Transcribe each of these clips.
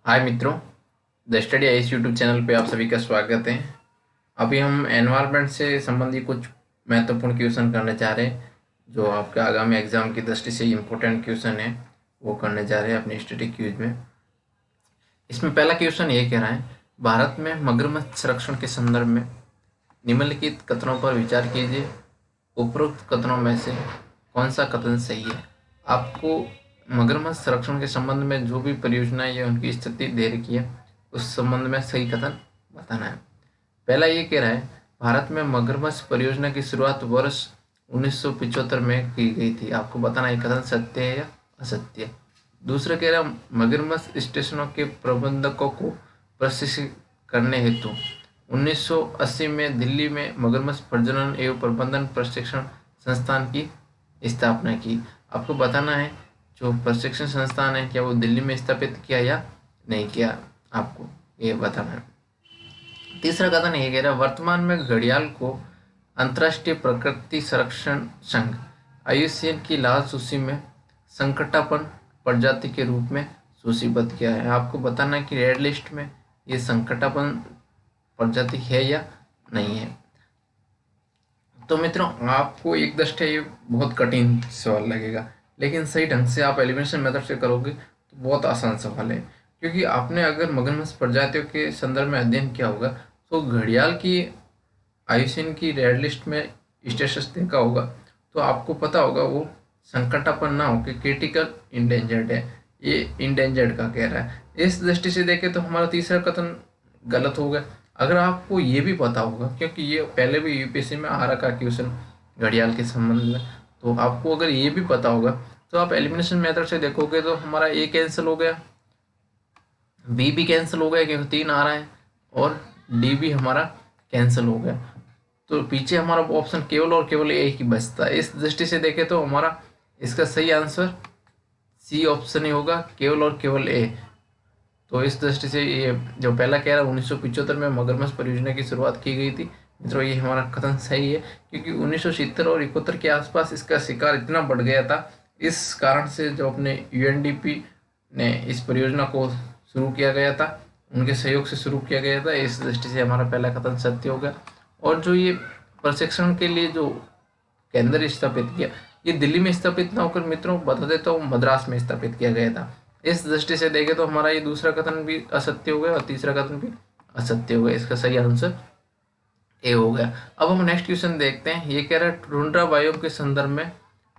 हाय मित्रों, the study ice YouTube channel पे आप सभी का स्वागत है। अभी हम एनवायरनमेंट से संबंधित कुछ महत्वपूर्ण क्वेश्चन करने जा रहे हैं, जो आपके आगामी एग्जाम की दृष्टि से इम्पोर्टेंट क्वेश्चन है, वो करने जा रहे हैं अपने स्टडी क्यूज में। इसमें पहला क्वेश्चन ये कह रहा है, भारत में मगरमच्छ संरक्षण के संदर्भ में निम्नलिखित कथनों पर विचार कीजिए। उपरोक्त कथनों में से कौन सा कथन सही है? आपको मगरमच्छ संरक्षण के संबंध में जो भी परियोजनाएं या उनकी स्थिति दे रखी है, उस संबंध में सही कथन बताना है। पहला ये कह रहा है, भारत में मगरमच्छ परियोजना की शुरुआत वर्ष 1975 में की गई थी। आपको बताना है कथन सत्य है या असत्य। दूसरा कह रहा है, मगरमच्छ स्टेशनों के प्रबंधकों को प्रशिक्षित करने हेतु 1980 में दिल्ली में मगरमच्छ प्रजनन एवं प्रबंधन प्रशिक्षण संस्थान की स्थापना की। आपको बताना है जो प्रशिक्षण संस्थान है, क्या वो दिल्ली में स्थापित किया या नहीं किया, आपको ये बताना है। तीसरा कथन ये कह रहा है, वर्तमान में घड़ियाल को अंतर्राष्ट्रीय प्रकृति संरक्षण संघ IUCN की लाल सूची में संकटापन्न प्रजाति के रूप में सूचीबद्ध किया है। आपको बताना है कि रेड लिस्ट में ये संकटापन्न प्रजाति है या नहीं है। तो मित्रों, आपको एक दृष्टया ये बहुत कठिन सवाल लगेगा, लेकिन सही ढंग से आप एलिमिनेशन मेथड से करोगे तो बहुत आसान सवाल है। क्योंकि आपने अगर मगरमच्छ प्रजातियों के संदर्भ में अध्ययन किया होगा तो घड़ियाल की IUCN की रेड लिस्ट में स्टेटस देखा होगा, तो आपको पता होगा वो संकटापन्न ना होकर क्रिटिकल इंडेंजर्ड है। ये इंडेंजर्ड का कह रहा है। इस दृष्टि से देखें तो हमारा तीसरा कथन गलत हो गया। अगर आपको ये भी पता होगा, क्योंकि ये पहले भी UPSC में आ रखा क्वेश्चन घड़ियाल के संबंध में, तो आपको अगर ये भी पता होगा तो आप एलिमिनेशन मेथड से देखोगे तो हमारा A कैंसिल हो गया, B भी कैंसिल हो गया क्योंकि 3 आ रहा है, और D भी हमारा कैंसिल हो गया। तो पीछे हमारा ऑप्शन केवल और केवल A ही बचता है। इस दृष्टि से देखें तो हमारा इसका सही आंसर C ऑप्शन ही होगा, केवल और केवल A। तो इस दृष्टि से ये जो पहला कह रहा है 1975 में मगरमच्छ परियोजना की शुरुआत की गई थी, मित्रों ये हमारा कथन सही है। क्योंकि 1970 और 71 के आसपास इसका शिकार इतना बढ़ गया था, इस कारण से जो अपने UNDP ने इस परियोजना को शुरू किया गया था, उनके सहयोग से शुरू किया गया था। इस दृष्टि से हमारा पहला कथन सत्य हो गया। और जो ये प्रशिक्षण के लिए जो केंद्र स्थापित किया, ये दिल्ली में स्थापित ना होकर मित्रों बता देता हूँ मद्रास में स्थापित किया गया था। इस दृष्टि से देखें तो हमारा ये दूसरा कथन भी असत्य हो गया और तीसरा कथन भी असत्य हो गया। इसका सही आंसर ए हो गया। अब हम नेक्स्ट क्वेश्चन देखते हैं। ये कह रहा है, टुंड्रा बायोम के संदर्भ में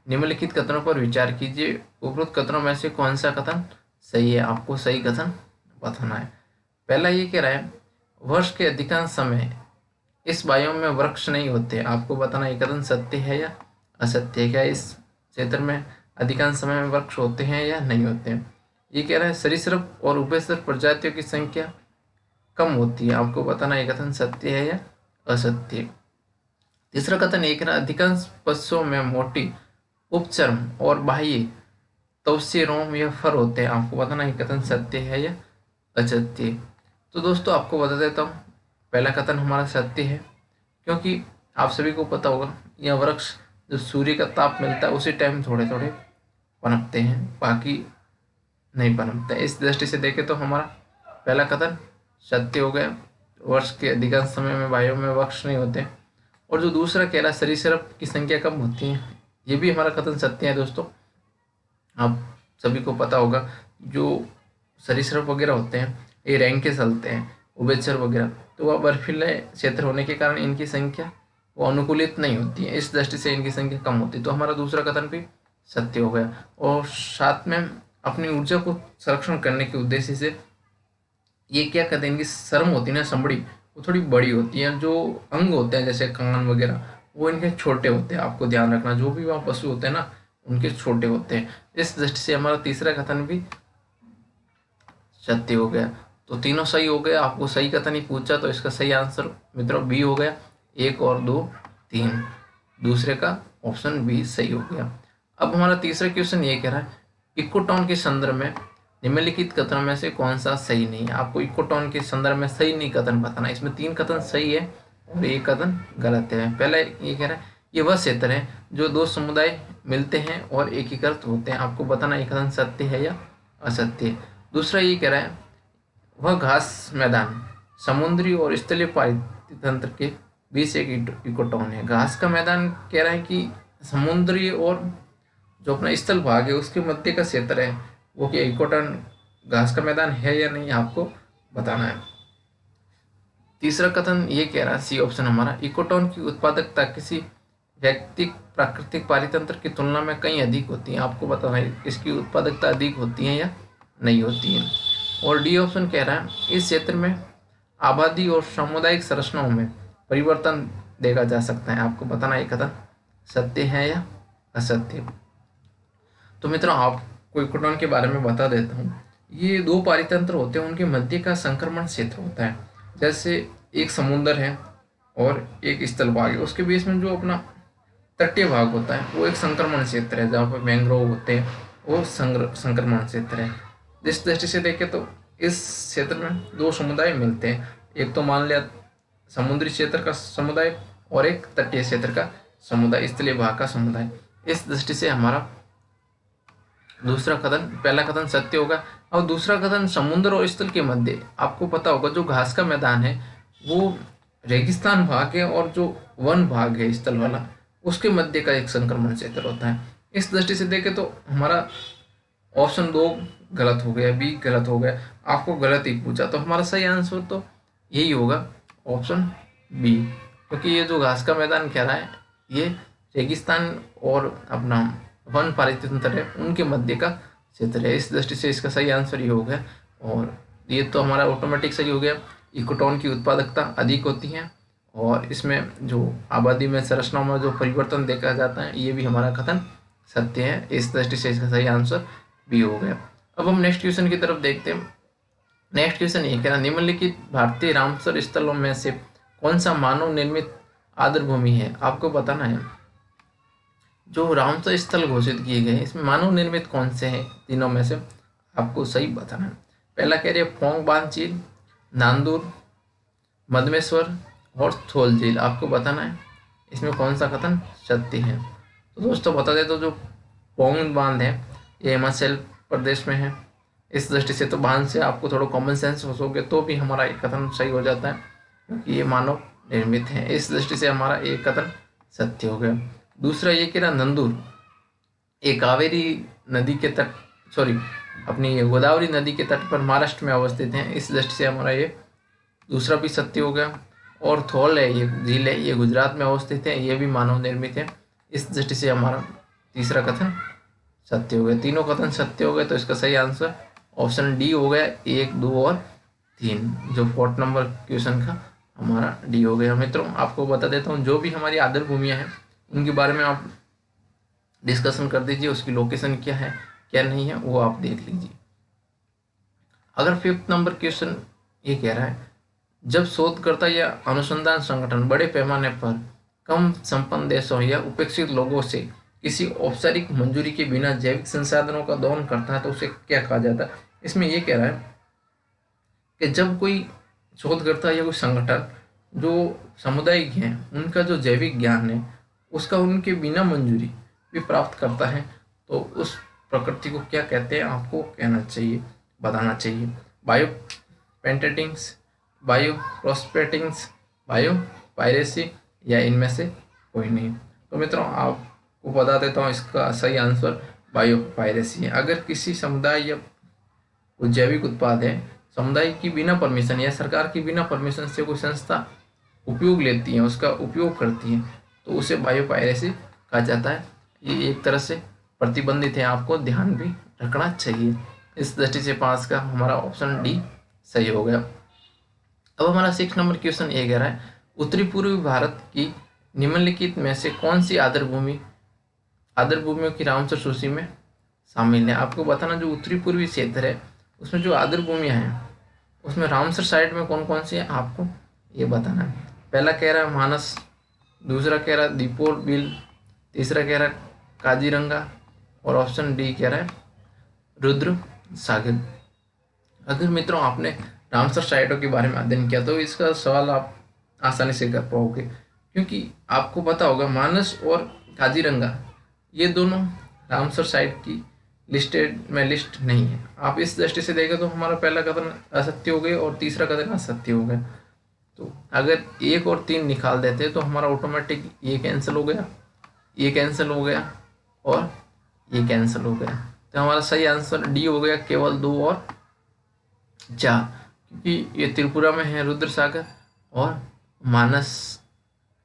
निम्नलिखित कथनों पर विचार कीजिए। उपरोक्त कथनों में से कौन सा कथन सही है? आपको सही कथन बताना है। पहला ये कह रहा है, वर्ष के अधिकांश समय इस बायोम में वृक्ष नहीं होते। आपको बताना ये कथन सत्य है या असत्य है। क्या इस क्षेत्र में अधिकांश समय में वृक्ष होते हैं या नहीं होते हैं? ये कह रहा है, सरीसृप और उभयचर प्रजातियों की संख्या कम होती है। आपको बताना ये कथन सत्य है या असत्य। तीसरा कथन ये कह रहा है, अधिकांश पशुओं में मोटी उपचर्म और बाह्य तवसीय रोम या फर होते हैं। आपको बताना ये कथन सत्य है या असत्य। तो दोस्तों आपको बता देता हूँ, पहला कथन हमारा सत्य है, क्योंकि आप सभी को पता होगा यह वृक्ष जब सूर्य का ताप मिलता है उसी टाइम थोड़े थोड़े पनपते हैं, बाकी नहीं पनपते। इस दृष्टि से देखें तो हमारा पहला कथन सत्य हो गया, वर्ष के अधिकांश समय में वायु में वृक्ष नहीं होते। और जो दूसरा कह रहा है सरीसृप की संख्या कम होती है, ये भी हमारा कथन सत्य है। दोस्तों आप सभी को पता होगा जो सरीसृप वगैरह होते हैं ये रैंक के चलते हैं, उभयचर वगैरह, तो वह बर्फीले क्षेत्र होने के कारण इनकी संख्या वो अनुकूलित नहीं होती है। इस दृष्टि से इनकी संख्या कम होती है। तो हमारा दूसरा कथन भी सत्य हो गया। और साथ में अपनी ऊर्जा को संरक्षण करने के उद्देश्य से ये क्या कहते हैं, इनकी शर्म होती है ना, संबड़ी, वो थोड़ी बड़ी होती है। जो अंग होते हैं जैसे कान वगैरह वो इनके छोटे होते हैं। आपको ध्यान रखना, जो भी वहाँ पशु होते हैं ना उनके छोटे होते हैं। इस दृष्टि से हमारा तीसरा कथन भी सत्य हो गया। तो तीनों सही हो गए। आपको सही कथन ही पूछा तो इसका सही आंसर मित्रों बी हो गया। 1 और 2 3, दूसरे का ऑप्शन बी सही हो गया। अब हमारा तीसरा क्वेश्चन ये कह रहा है, इकोटोन के संदर्भ में निम्नलिखित कथनों में से कौन सा सही नहीं है? आपको इकोटोन के संदर्भ में सही नहीं कथन बताना। इसमें 3 कथन सही है और 1 कथन गलत है। पहला ये कह रहा है, ये वह क्षेत्र है जो 2 समुदाय मिलते हैं और एकीकृत होते हैं। आपको बताना ये कथन सत्य है या असत्य। दूसरा ये कह रहा है, वह घास मैदान समुद्री और स्थलीय पारितंत्र के बीच एक इकोटोन है। घास का मैदान कह रहा है कि समुद्री और जो अपना स्थल भाग है उसके मध्य का क्षेत्र है, वो क्या इकोटोन घास का मैदान है या नहीं, आपको बताना है। तीसरा कथन ये कह रहा है, सी ऑप्शन हमारा, इकोटोन की उत्पादकता किसी व्यक्तिक प्राकृतिक पारितंत्र की तुलना में कहीं अधिक होती है। आपको बताना है इसकी उत्पादकता अधिक होती है या नहीं होती है। और डी ऑप्शन कह रहा है, इस क्षेत्र में आबादी और सामुदायिक संरचनाओं में परिवर्तन देखा जा सकता है। आपको बताना ये कथन सत्य है या असत्य। तो मित्रों, आपको इकोटोन के बारे में बता देता हूँ। ये दो पारितंत्र होते हैं, उनके मध्य का संक्रमण क्षेत्र होता है। जैसे एक समुद्र है और एक स्थल भाग है, उसके बीच में जो अपना तटीय भाग होता है वो एक संक्रमण क्षेत्र है, जहाँ पर मैंग्रोव होते हैं, वो संक्रमण क्षेत्र है। जिस दृष्टि से देखें तो इस क्षेत्र में दो समुदाय मिलते हैं, एक तो मान लिया समुद्री क्षेत्र का समुदाय और एक तटीय क्षेत्र का समुदाय, स्थलीय भाग का समुदाय। इस दृष्टि से हमारा दूसरा कथन, पहला कथन सत्य होगा। और दूसरा कथन समुद्र और स्थल के मध्य, आपको पता होगा जो घास का मैदान है वो रेगिस्तान भाग है और जो वन भाग है स्थल वाला उसके मध्य का एक संक्रमण क्षेत्र होता है। इस दृष्टि से देखें तो हमारा ऑप्शन 2 गलत हो गया, बी गलत हो गया, आपको गलत ही पूछा, तो हमारा सही आंसर तो यही होगा ऑप्शन बी, क्योंकि ये जो घास का मैदान कह रहा है ये रेगिस्तान और अपना वन पारितंत्र है उनके मध्य का क्षेत्र है। इस दृष्टि से इसका सही आंसर ये हो गया, और ये तो हमारा ऑटोमेटिक सही हो गया। इकोटोन की उत्पादकता अधिक होती है और इसमें जो आबादी में संरचनाओं में जो परिवर्तन देखा जाता है ये भी हमारा कथन सत्य है। इस दृष्टि से इसका सही आंसर बी हो गया। अब हम नेक्स्ट क्वेश्चन की तरफ देखते हैं। नेक्स्ट क्वेश्चन ये कह रहा, निम्नलिखित भारतीय रामसर स्थलों में से कौन सा मानव निर्मित आर्द्रभूमि है। आपको बताना है जो रामसर स्थल घोषित किए गए हैं इसमें मानव निर्मित कौन से हैं, तीनों में से आपको सही बताना है। पहला कह रही है फोंग बांध झील, नांदूर, मदमेश्वर और थोल झील। आपको बताना है इसमें कौन सा कथन सत्य है। तो दोस्तों बता दें तो जो पोंग बांध है ये हिमाचल प्रदेश में है। इस दृष्टि से तो बांध से आपको थोड़ा कॉमन सेंस होसोगे तो भी हमारा एक कथन सही हो जाता है, क्योंकि ये मानव निर्मित है। इस दृष्टि से हमारा एक कथन सत्य हो गया। दूसरा ये कह रहा नंदूर, ये कावेरी नदी के तट, अपनी गोदावरी नदी के तट पर महाराष्ट्र में अवस्थित है। इस दृष्टि से हमारा ये दूसरा भी सत्य हो गया। और थोल है, ये झील है, ये गुजरात में अवस्थित है, ये भी मानव निर्मित है। इस दृष्टि से हमारा तीसरा कथन सत्य हो गया। तीनों कथन सत्य हो गए, तो इसका सही आंसर ऑप्शन डी हो गया, 1, 2 और 3, जो 4 नंबर क्वेश्चन का हमारा डी हो गया। मित्रों आपको बता देता हूँ, जो भी हमारी आदर भूमियाँ हैं उनके बारे में आप डिस्कशन कर दीजिए, उसकी लोकेशन क्या है क्या नहीं है वो आप देख लीजिए। अगर 5th नंबर क्वेश्चन ये कह रहा है, जब शोधकर्ता या अनुसंधान संगठन बड़े पैमाने पर कम संपन्न देशों या उपेक्षित लोगों से किसी औपचारिक मंजूरी के बिना जैविक संसाधनों का दोहन करता है तो उसे क्या कहा जाता है। इसमें यह कह रहा है कि जब कोई शोधकर्ता या कोई संगठन जो सामुदायिक हैं उनका जो जैविक ज्ञान है उसका उनके बिना मंजूरी भी प्राप्त करता है तो उस प्रकृति को क्या कहते हैं, आपको कहना चाहिए, बताना चाहिए। बायो पेंटेटिंग्स, बायो प्रोस्पेटिंग्स, बायो पायरेसी, या इनमें से कोई नहीं। तो मित्रों आपको बता देता हूँ इसका सही आंसर बायो पायरेसी है। अगर किसी समुदाय या जैविक उत्पाद है, समुदाय की बिना परमिशन या सरकार की बिना परमिशन से कोई संस्था उपयोग लेती है, उसका उपयोग करती है, तो उसे बायो पायरेसी कहा जाता है। ये एक तरह से प्रतिबंधित है, आपको ध्यान भी रखना चाहिए। इस दृष्टि से 5 का हमारा ऑप्शन डी सही हो गया। अब हमारा 6 नंबर क्वेश्चन ये कह रहा है, उत्तरी पूर्वी भारत की निम्नलिखित में से कौन सी आर्द्रभूमियों की रामसर सूची में शामिल है। आपको बताना जो उत्तरी पूर्वी क्षेत्र है उसमें जो आर्द्रभूमियाँ हैं उसमें रामसर साइड में कौन कौन सी है आपको ये बताना है। पहला कह रहा है मानस, दूसरा कह रहा है दीपोर बिल, तीसरा कह रहा है काजीरंगा और ऑप्शन डी कह रहा है रुद्र सागर। अगर मित्रों आपने रामसर साइटों के बारे में अध्ययन किया तो इसका सवाल आप आसानी से कर पाओगे, क्योंकि आपको पता होगा मानस और काजीरंगा ये दोनों रामसर साइट की लिस्टेड में लिस्ट नहीं है। आप इस दृष्टि से देखें तो हमारा पहला कथन असत्य हो गया और तीसरा कथन असत्य हो गया। तो अगर 1 और 3 निकाल देते तो हमारा ऑटोमेटिक ये कैंसिल हो गया, ये कैंसिल हो गया और ये कैंसिल हो गया। तो हमारा सही आंसर डी हो गया, केवल 2 और 4, क्योंकि ये त्रिपुरा में है रुद्र सागर और मानस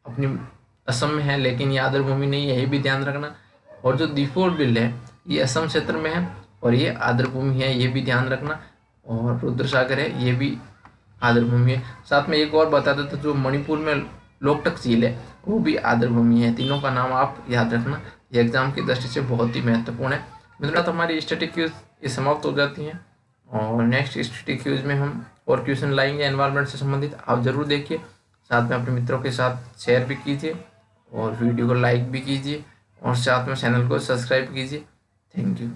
अपनी असम में है, लेकिन ये आर्द्र भूमि नहीं है, ये भी ध्यान रखना। और जो दीपोर बिल है ये असम क्षेत्र में है और ये आर्द्र भूमि है, ये भी ध्यान रखना। और रुद्र सागर है, ये भी आर्द्र भूमि है। साथ में एक और बता देते, तो जो मणिपुर में लोकटक झील है वो भी आर्द्र भूमि है। तीनों का नाम आप याद रखना, ये एग्जाम की दृष्टि से बहुत ही महत्वपूर्ण है। मित्रों, तो हमारी स्टैटिक क्यूज ये समाप्त हो जाती हैं और नेक्स्ट स्टैटिक क्यूज में हम और क्वेश्चन लाएंगे एनवायरनमेंट से संबंधित। आप जरूर देखिए, साथ में अपने मित्रों के साथ शेयर भी कीजिए और वीडियो को लाइक भी कीजिए और साथ में चैनल को सब्सक्राइब कीजिए। Thank you.